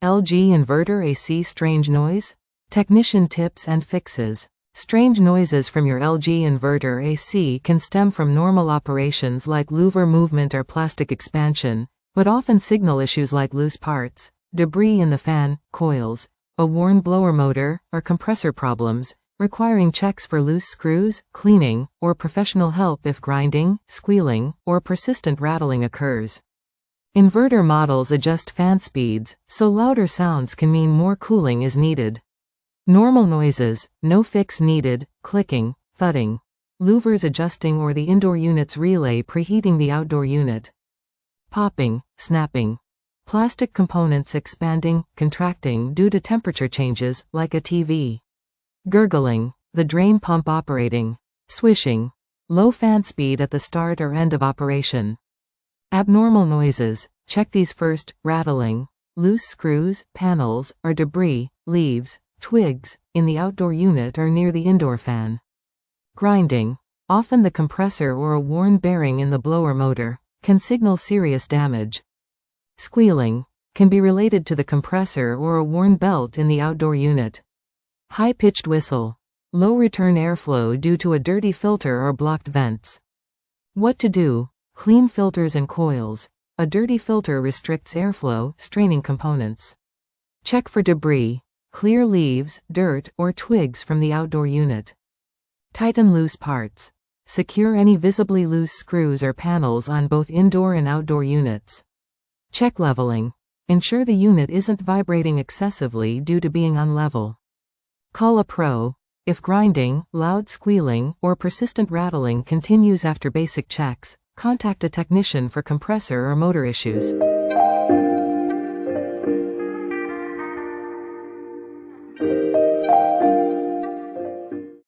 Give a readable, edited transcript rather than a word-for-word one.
LG Inverter AC strange noise? Technician tips and fixes. Strange noises from your LG Inverter AC can stem from normal operations like louver movement or plastic expansion, but often signal issues like loose parts, debris in the fan, coils, a worn blower motor, or compressor problems, requiring checks for loose screws, cleaning, or professional help if grinding, squealing, or persistent rattling occurs. Inverter models adjust fan speeds, so louder sounds can mean more cooling is needed. Normal noises, no fix needed, clicking, thudding. Louvers adjusting or the indoor unit's relay preheating the outdoor unit. Popping, snapping. Plastic components expanding, contracting due to temperature changes, like a TV. Gurgling, the drain pump operating. Swishing. Low fan speed at the start or end of operation. Abnormal noises, check these first, rattling. Loose screws, panels, or debris, leaves, twigs, in the outdoor unit or near the indoor fan. Grinding, often the compressor or a worn bearing in the blower motor, can signal serious damage. Squealing, can be related to the compressor or a worn belt in the outdoor unit. High-pitched whistle, low return airflow due to a dirty filter or blocked vents. What to do? Clean filters and coils. A dirty filter restricts airflow, straining components. Check for debris, clear leaves, dirt, or twigs from the outdoor unit. Tighten loose parts. Secure any visibly loose screws or panels on both indoor and outdoor units. Check leveling. Ensure the unit isn't vibrating excessively due to being unlevel. Call a pro. If grinding, loud squealing, or persistent rattling continues after basic checks, contact a technician for compressor or motor issues.